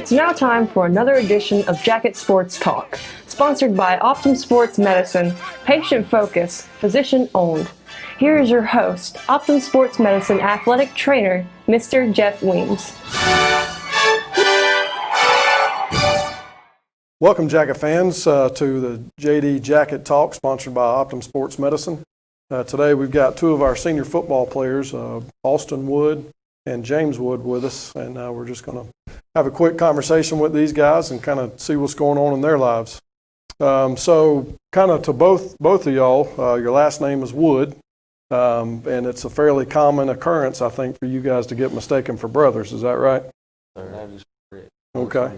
It's now time for another edition of Jacket Sports Talk, sponsored by Optim Sports Medicine, patient focused, physician owned. Here is your host, Optim Sports Medicine athletic trainer, Mr. Jeff Weems. Welcome, Jacket fans, to the JD Jacket Talk, sponsored by Optim Sports Medicine. Today we've got two of our senior football players, Austin Wood and James Wood, with us, and we're just going to have a quick conversation with these guys and kind of see what's going on in their lives. So kind of to both of y'all, your last name is Wood, and it's a fairly common occurrence, I think, for you guys to get mistaken for brothers. Is that right? That is correct. Okay.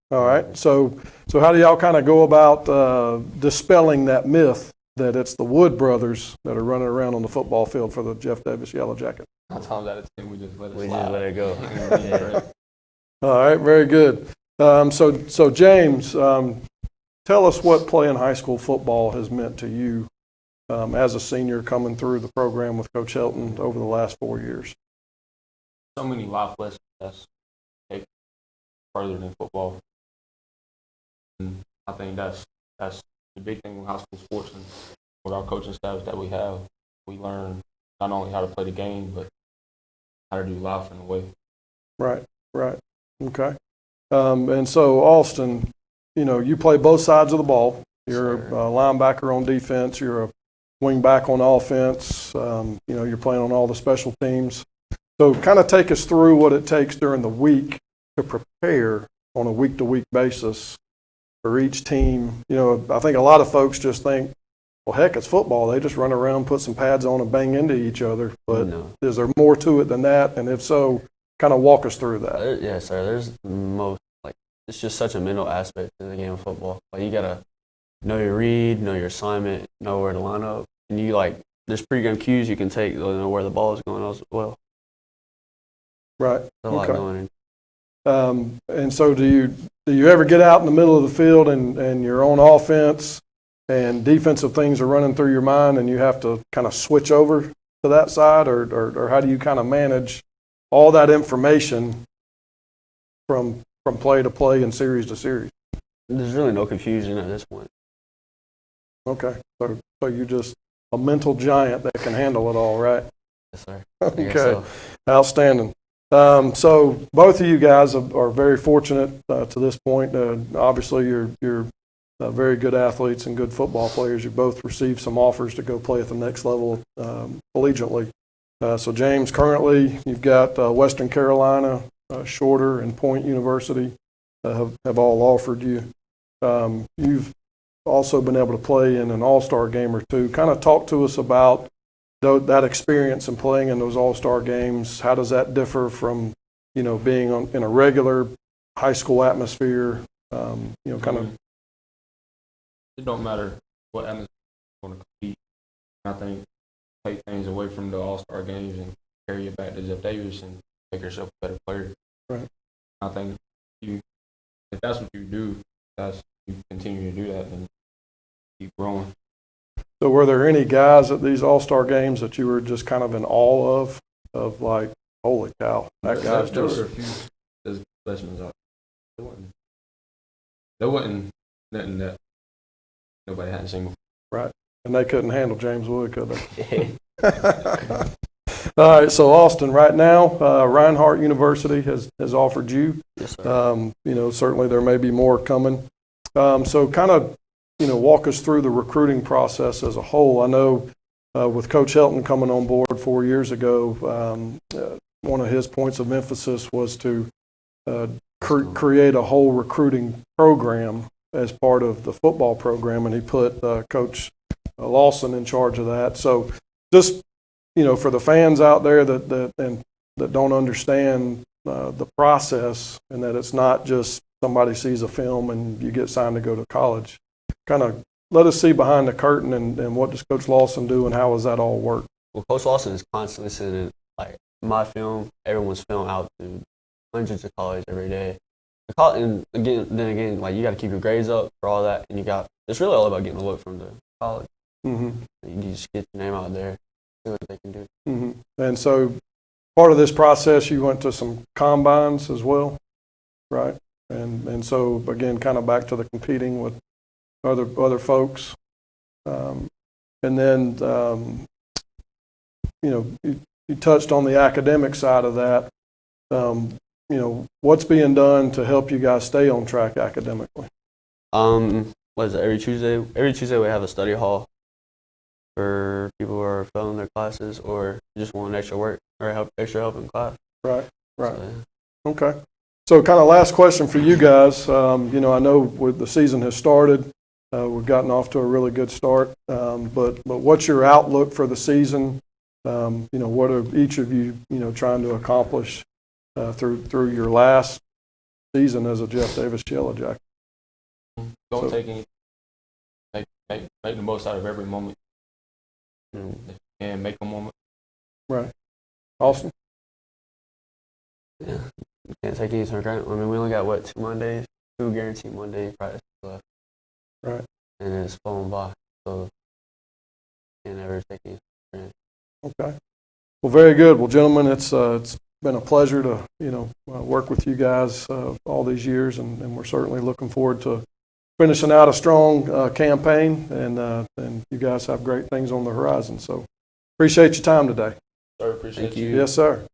All right. So how do y'all kind of go about dispelling that myth that it's the Wood brothers that are running around on the football field for the Jeff Davis Yellow Jacket? 9 times out of 10, we just let it slide. We just let it go. Yeah. All right. Very good. So James, tell us what playing high school football has meant to you as a senior coming through the program with Coach Helton over the last 4 years. So many life lessons that's taken further than football. And I think that's the big thing with high school sports and with our coaching staffs that we have. We learn not only how to play the game, but how to do life in a way. Right. Okay. And so, Austin, you play both sides of the ball. You're a linebacker on defense. You're a wing back on offense. You're playing on all the special teams. So kind of take us through what it takes during the week to prepare on a week-to-week basis for each team. I think a lot of folks just think, well, heck, it's football. They just run around, put some pads on, and bang into each other. But Is there more to it than that? And if so, kind of walk us through that. Yes, sir. There's it's just such a mental aspect to the game of football. Like, you gotta know your read, know your assignment, know where to line up, and there's pre-game cues you can take to know where the ball is going as well. Right. There's a lot going in. And so do you ever get out in the middle of the field and you're on offense and defensive things are running through your mind and you have to kind of switch over to that side, or how do you kind of manage all that information from play to play and series to series? There's really no confusion at this point. Okay. So you're just a mental giant that can handle it all, right? Yes, sir. Okay. So. Outstanding. So both of you guys are very fortunate to this point. Obviously, you're very good athletes and good football players. You both received some offers to go play at the next level collegiately. So James, currently you've got Western Carolina, Shorter, and Point University have all offered you. You've also been able to play in an all-star game or two. Kind of talk to us about that experience in playing in those all-star games. How does that differ from, being in a regular high school atmosphere? It don't matter what atmosphere you're going to compete. I think take things away from the all-star games and carry it back to Jeff Davis and make yourself a better player. Right. I think if that's what you do, you continue to do that and keep growing. So were there any guys at these all-star games that you were just kind of in awe of like, holy cow, that guy's there just... were a few freshmen out there. Wasn't nothing that nobody hadn't seen before. Right. And they couldn't handle James Wood, could they? All right, so Austin, right now, Reinhardt University has offered you. Yes, sir. Certainly there may be more coming. So kind of, walk us through the recruiting process as a whole. I know with Coach Helton coming on board 4 years ago, one of his points of emphasis was to create a whole recruiting program as part of the football program, and he put Coach Lawson in charge of that. So just, for the fans out there that don't understand the process, and that it's not just somebody sees a film and you get signed to go to college, kind of let us see behind the curtain and what does Coach Lawson do and how does that all work? Well, Coach Lawson is constantly sending my film, everyone's film out to hundreds of colleges every day. And again, you got to keep your grades up for all that, and it's really all about getting a look from the college. Mm-hmm. You just get your name out there, see what they can do. Mm-hmm. And so part of this process, you went to some combines as well, right? And so, again, kind of back to the competing with other folks. And then, you touched on the academic side of that. What's being done to help you guys stay on track academically? What is it, every Tuesday? Every Tuesday we have a study hall for people who are failing their classes or just want extra work or extra help in class. Right. So, yeah. Okay. So kind of last question for you guys. I know with the season has started. We've gotten off to a really good start. But what's your outlook for the season? What are each of you, trying to accomplish through your last season as a Jeff Davis Yellow Jacket? Don't take any. Make the most out of every moment. If you can, make a moment. Right. Awesome. Yeah. You can't take anything for granted. I mean, we only got, 2 Mondays? 2 guaranteed Monday practice left. Right. And it's flown by. So, can't ever take anything for granted. Okay. Well, very good. Well, gentlemen, it's been a pleasure to, work with you guys all these years, and we're certainly looking forward to finishing out a strong campaign, and you guys have great things on the horizon. So appreciate your time today. Sir, appreciate Thank you. Yes, sir.